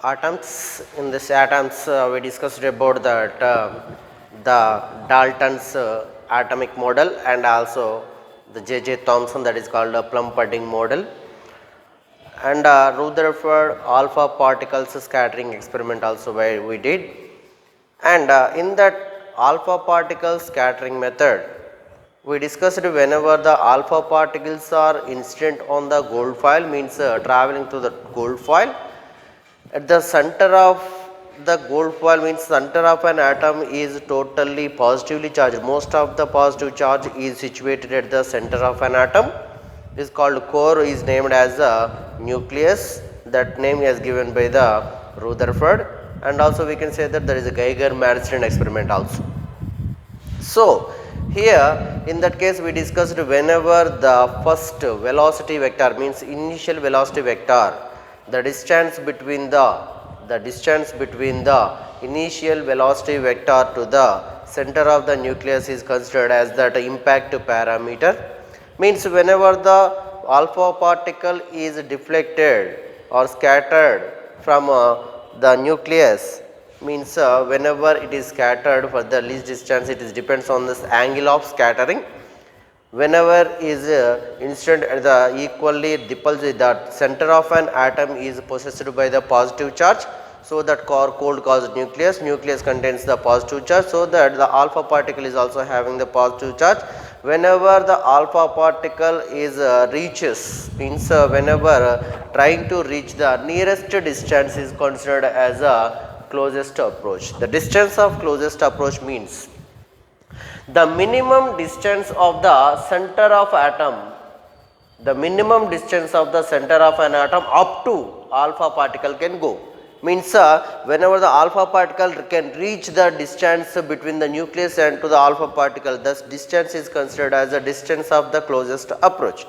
atoms. In this atoms, we discussed about the Dalton's atomic model and also the J.J. Thomson, that is called a plum pudding model, and Rutherford alpha particles scattering experiment also where we did. And in that alpha particle scattering method, we discussed whenever the alpha particles are incident on the gold foil, means traveling through the gold foil, at the center of the gold foil, means center of an atom is totally positively charged. Most of the positive charge is situated at the center of an atom. Is called core, is named as a nucleus. That name is given by the Rutherford, and also we can say that there is a Geiger-Madsen experiment also. So here in that case we discussed whenever the first velocity vector, means initial velocity vector, the distance between the initial velocity vector to the center of the nucleus is considered as that impact parameter. Means whenever the alpha particle is deflected or scattered from the nucleus, means whenever it is scattered for the least distance, it is depends on this angle of scattering. Whenever is incident at the equally repulsive, the center of an atom is possessed by the positive charge, so that cold caused nucleus contains the positive charge, so that the alpha particle is also having the positive charge. Whenever the alpha particle is reaches, means whenever trying to reach the nearest distance is considered as a closest approach. The distance of closest approach means the minimum distance of the center of atom, the minimum distance of the center of an atom up to alpha particle can go. Means whenever the alpha particle can reach the distance between the nucleus and to the alpha particle, thus distance is considered as the distance of the closest approach.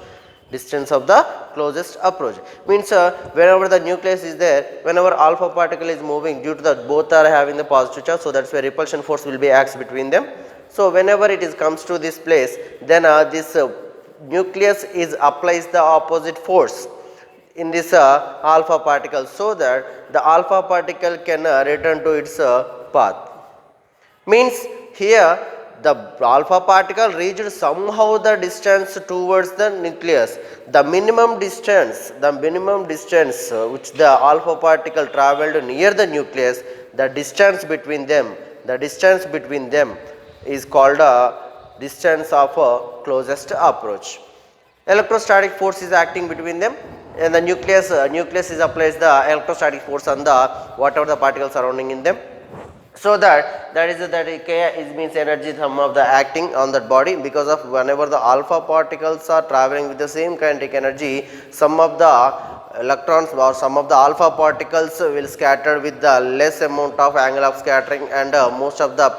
Distance of the closest approach means whenever the nucleus is there, whenever alpha particle is moving, due to the both are having the positive charge, so that's where repulsion force will be acts between them. So whenever it is comes to this place, then this nucleus is applies the opposite force in this alpha particle, so that the alpha particle can return to its path. Means here the alpha particle reached somehow the distance towards the nucleus. The minimum distance which the alpha particle traveled near the nucleus, the distance between them is called a distance of a closest approach. Electrostatic force is acting between them, and the nucleus is applies the electrostatic force on the whatever the particles surrounding in them. So that K is means energy sum of the acting on that body, because of whenever the alpha particles are traveling with the same kinetic energy, some of the electrons or some of the alpha particles will scatter with the less amount of angle of scattering, and most of the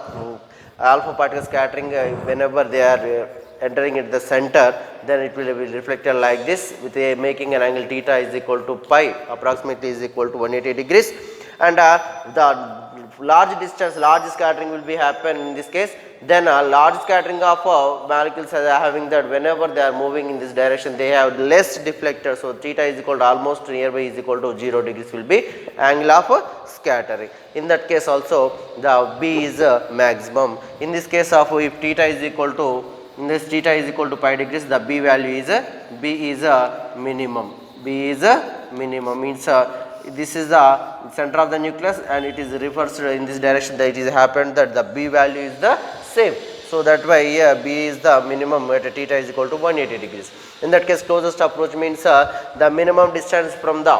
alpha particle scattering whenever they are entering at the center, then it will be reflected like this, with making an angle theta is equal to pi, approximately is equal to 180 degrees, and the large scattering will be happen in this case. Then a large scattering of molecules are having that whenever they are moving in this direction, they have less deflector, so theta is equal to almost nearby is equal to 0 degrees will be angle of scattering. In that case also the B is maximum. In this case of if theta is equal to pi degrees, the B value is a minimum. B is a minimum means this is the center of the nucleus, and it is reversed in this direction, that it is happened that the B value is the same. So that way here B is the minimum at theta is equal to 180 degrees. In that case closest approach means the minimum distance from the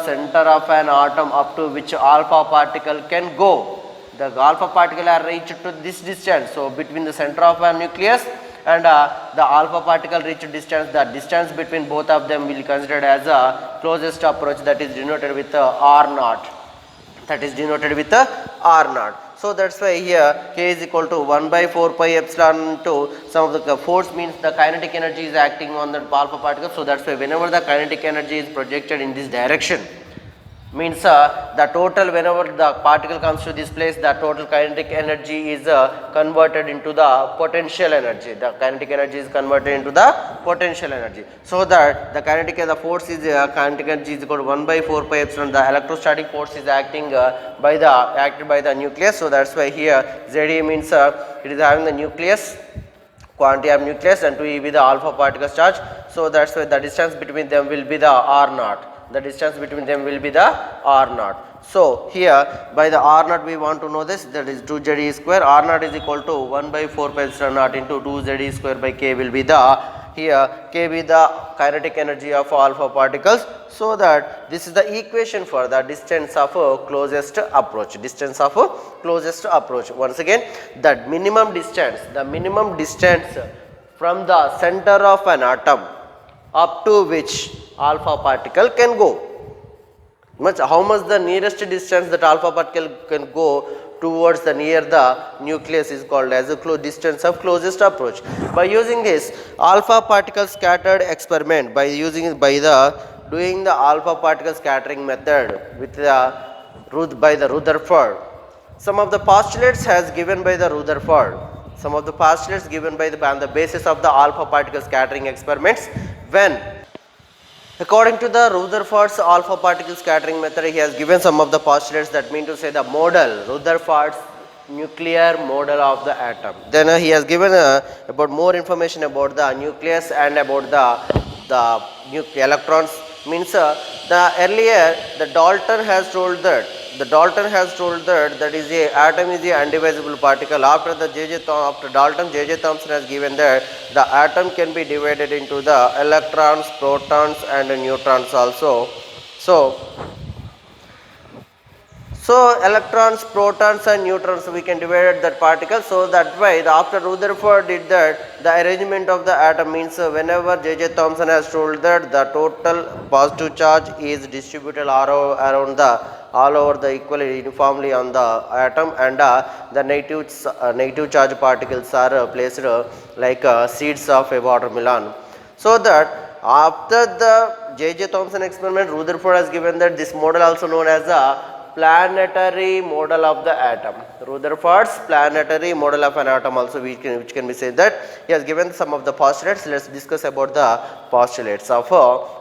center of an atom up to which alpha particle can go. The alpha particle are reached to this distance, so between the center of a nucleus and the alpha particle reached distance, the distance between both of them will be considered as a closest approach, that is denoted with R naught. So that's why here K is equal to 1 by 4 pi epsilon to some of the force, means the kinetic energy is acting on the alpha particle. So that's why whenever the kinetic energy is projected in this direction, means the total, whenever the particle comes to this place, the total kinetic energy is converted into the potential energy. The kinetic energy is converted into the potential energy, so that the kinetic, the force is kinetic energy is equal to 1 by 4 pi epsilon. The electrostatic force is acting acted by the nucleus. So that's why here Ze means it is having the nucleus, quantity of nucleus, and 2 will be the alpha particles charge. So that's why the distance between them will be the r naught. The distance between them will be the r naught. So here by the r naught we want to know this, that is 2 Ze square. R naught is equal to 1 by 4 pi epsilon naught into 2 Ze square by k will be the, here k be the kinetic energy of alpha particles. So that this is the equation for the distance of closest approach. Distance of closest approach. Once again, that minimum distance, the minimum distance from the center of an atom up to which alpha particle can go. How much the nearest distance that alpha particle can go towards the near the nucleus is called as a distance of closest approach. By using this alpha particle scattered experiment, by doing the alpha particle scattering method with by the Rutherford, some of the postulates has given by the Rutherford, some of the postulates given by on the basis of the alpha particle scattering experiments, when according to the Rutherford's alpha particle scattering method, he has given some of the postulates, that mean to say the model, Rutherford's nuclear model of the atom. Then he has given about more information about the nucleus and about the electrons. Means the earlier the Dalton has told that that is a atom is a indivisible particle. After Dalton, J.J. Thomson has given that the atom can be divided into the electrons, protons and neutrons also. So electrons, protons and neutrons, we can divide that particle. So that way after Rutherford did that, the arrangement of the atom, means whenever J.J. Thomson has told that the total positive charge is distributed all over the equally uniformly on the atom, and the negative charge particles are placed like seeds of a watermelon. So that after the J.J. Thomson experiment, Rutherford has given that this model also known as the planetary model of the atom. Rutherford's planetary model of an atom also, which can be said that he has given some of the postulates. Let's discuss about the postulates of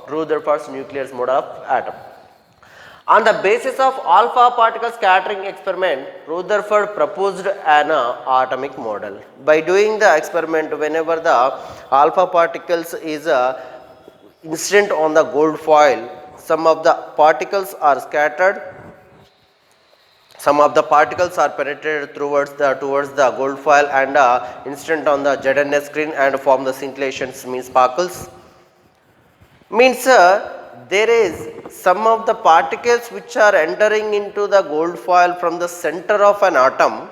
Rutherford's nuclear model of atom. On the basis of alpha particle scattering experiment, Rutherford proposed an atomic model. By doing the experiment, whenever the alpha particles is incident on the gold foil, some of the particles are scattered, some of the particles are penetrated towards the gold foil and incident on the ZNS screen and form the scintillations, means sparkles. Means there is some of the particles which are entering into the gold foil from the center of an atom,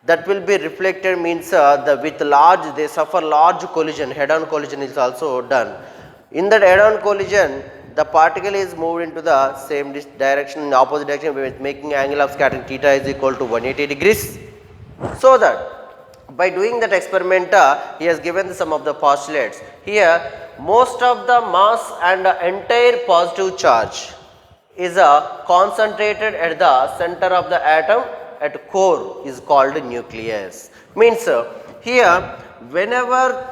that will be reflected, means they suffer large collision, head-on collision is also done. In that head-on collision, the particle is moved into the same direction, in opposite direction, with making angle of scattering theta is equal to 180 degrees. So that by doing that experiment, he has given some of the postulates. Here most of the mass and entire positive charge is concentrated at the center of the atom, at core is called nucleus. Means here whenever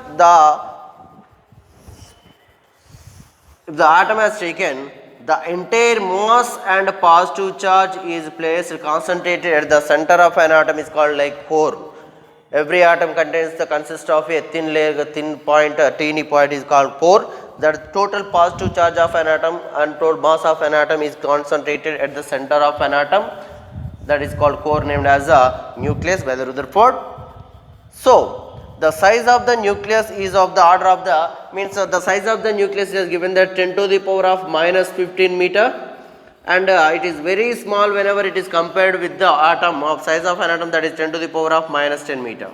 if the atom has taken, the entire mass and positive charge is placed concentrated at the center of an atom is called like core. Every atom consists of a thin layer, teeny point is called core. The total positive charge of an atom and total mass of an atom is concentrated at the center of an atom, that is called core, named as a nucleus by the Rutherford. So the size of the nucleus is of the order of the size of the nucleus is given that 10 to the power of minus 15 meter, and it is very small whenever it is compared with the atom of size of an atom, that is 10 to the power of minus 10 meter.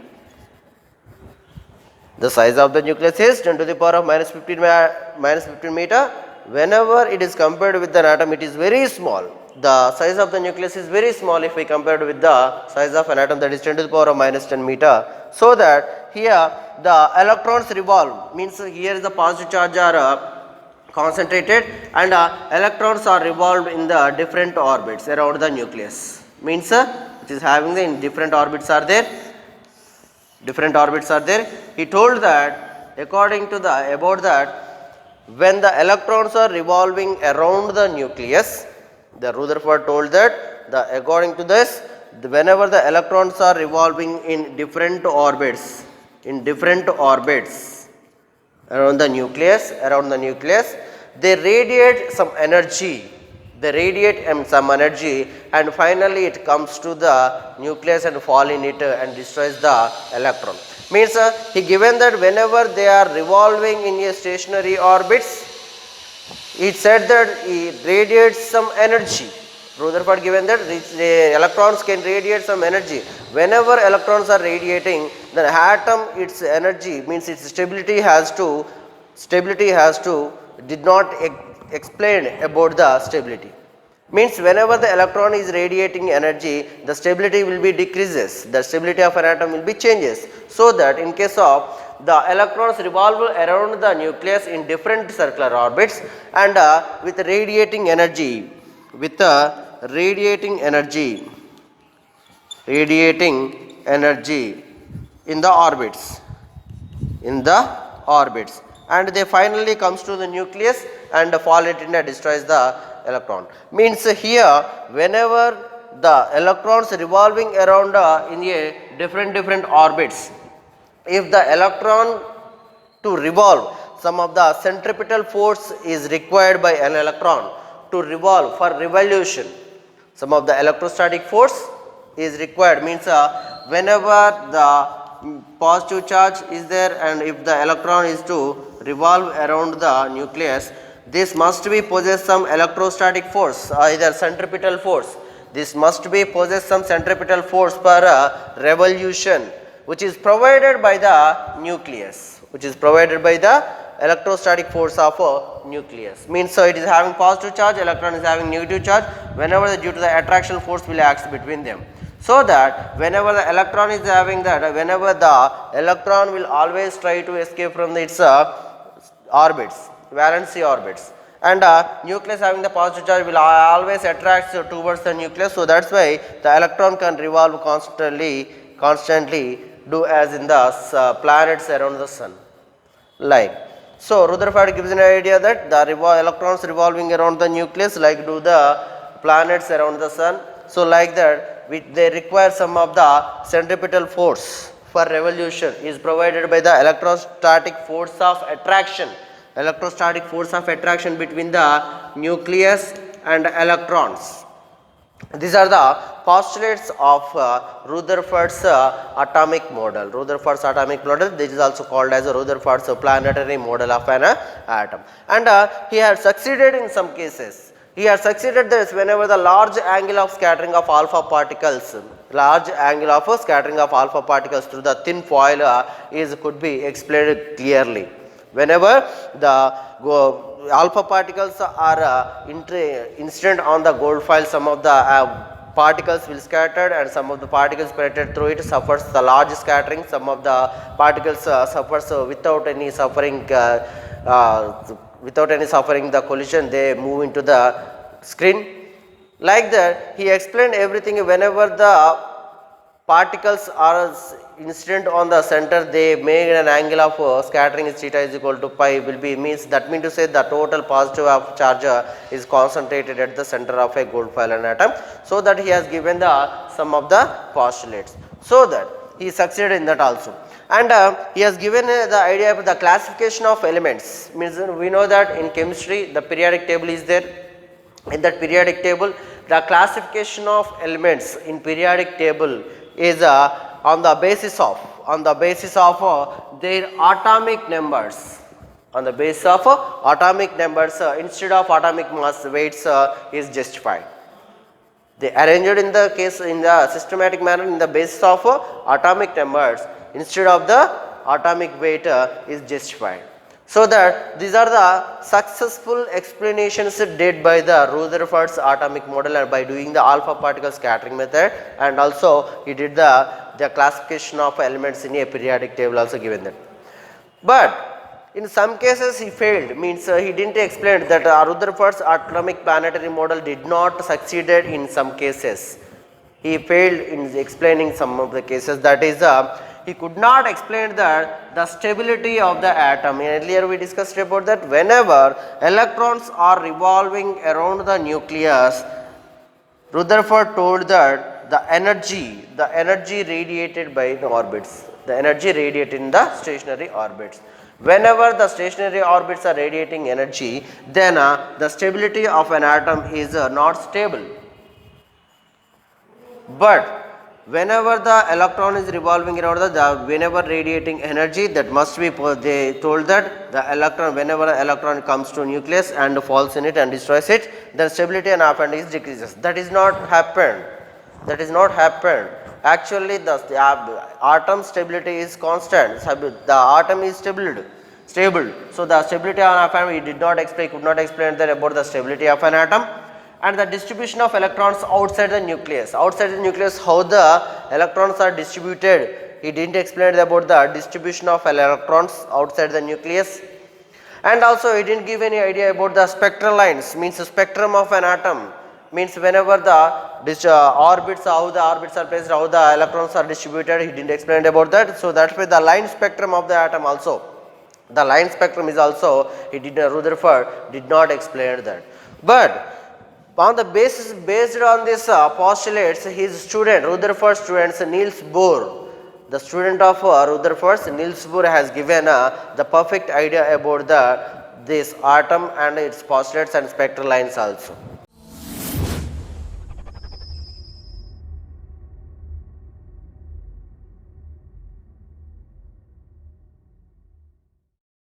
The size of the nucleus is 10 to the power of minus 15 meter. Whenever it is compared with an atom, it is very small. The size of the nucleus is very small if we compared with the size of an atom, that is 10 to the power of minus 10 meter. So that here the electrons revolve, means here is the positive charge are concentrated, and electrons are revolved in the different orbits around the nucleus. Means it is having the in different orbits are there. Different orbits are there. He told that according to the about that when the electrons are revolving around the nucleus, the Rutherford told that according to this, whenever the electrons are revolving in different orbits around the nucleus, they radiate some energy. They radiate some energy, and finally it comes to the nucleus and fall in it and destroys the electron. Means he given that whenever they are revolving in a stationary orbits, it said that it radiates some energy. Rutherford given that the electrons can radiate some energy. Whenever electrons are radiating, the atom, its energy means its stability has to did not explain about the stability. Means whenever the electron is radiating energy, the stability will be decreases. The stability of an atom will be changes. So that in case of the electrons revolve around the nucleus in different circular orbits and with radiating energy in the orbits, and they finally comes to the nucleus and fall it in and destroys the electron. Means here whenever the electrons revolving around in a different orbits, if the electron to revolve, some of the centripetal force is required by an electron to revolve for revolution. Some of the electrostatic force is required, means whenever the positive charge is there and if the electron is to revolve around the nucleus, this must be possess some electrostatic force, either centripetal force. This must be possess some centripetal force per revolution, which is provided by the nucleus, electrostatic force of a nucleus. Means so it is having positive charge, electron is having negative charge, whenever due to the attraction force will act between them. So that whenever the electron is having that, whenever the electron will always try to escape from its orbits, valency orbits, and nucleus having the positive charge will always attract towards the nucleus. So that's why the electron can revolve constantly do as in the planets around the sun. Like so, Rutherford gives an idea that the electrons revolving around the nucleus like do the planets around the sun. So like that, they require some of the centripetal force for revolution is provided by the electrostatic force of attraction. Electrostatic force of attraction between the nucleus and electrons. These are the postulates of Rutherford's atomic model. Rutherford's atomic model, this is also called as Rutherford's planetary model of an atom. And he has succeeded in some cases. He has succeeded this whenever the large angle of scattering of alpha particles, through the thin foil could be explained clearly. Whenever the alpha particles are incident on the gold foil, some of the particles will scattered and some of the particles penetrated through it suffers the large scattering. Some of the particles suffers without any suffering the collision, they move into the screen. Like that, he explained everything. Whenever the particles are incident on the center, they make an angle of scattering is theta is equal to pi will be, means that means to say the total positive of charge is concentrated at the center of a gold foil atom. So that he has given the some of the postulates. So that he succeeded in that also. And he has given the idea of the classification of elements. Means we know that in chemistry the periodic table is there. In that periodic table, the classification of elements in periodic table is on the basis of their atomic numbers. On the basis of atomic numbers instead of atomic mass weights is justified. They arranged in the case in the systematic manner in the basis of atomic numbers instead of the atomic weight is justified. So that these are the successful explanations did by the Rutherford's atomic model and by doing the alpha particle scattering method, and also he did the classification of elements in a periodic table also given that. But In some cases he failed, means he didn't explain that Rutherford's atomic planetary model did not succeeded in some cases. He failed in explaining some of the cases, that is he could not explain that the stability of the atom. Earlier we discussed about that whenever electrons are revolving around the nucleus, Rutherford told that the energy radiated by the orbits, the energy radiated in the stationary orbits. Whenever the stationary orbits are radiating energy, then the stability of an atom is not stable. But whenever the electron is revolving around whenever radiating energy, that must be, they told that the electron, whenever an electron comes to nucleus and falls in it and destroys it, the stability and half-end is decreases. That is not happened. That is not happened. Actually, the atom stability is constant. The atom is stable. So the stability of an atom, we did not explain, could not explain that about the stability of an atom. And the distribution of electrons outside the nucleus. Outside the nucleus, how the electrons are distributed. He didn't explain about the distribution of electrons outside the nucleus. And also he didn't give any idea about the spectral lines, means the spectrum of an atom. Means whenever the orbits, how the orbits are placed, how the electrons are distributed, he didn't explain about that. So that's why the line spectrum of the atom also. The line spectrum is also, Rutherford did not explain that. But on the basis, based on this postulates, his student, Rutherford's students, Niels Bohr, the student of Rutherford's, Niels Bohr has given the perfect idea about this atom and its postulates and spectral lines also.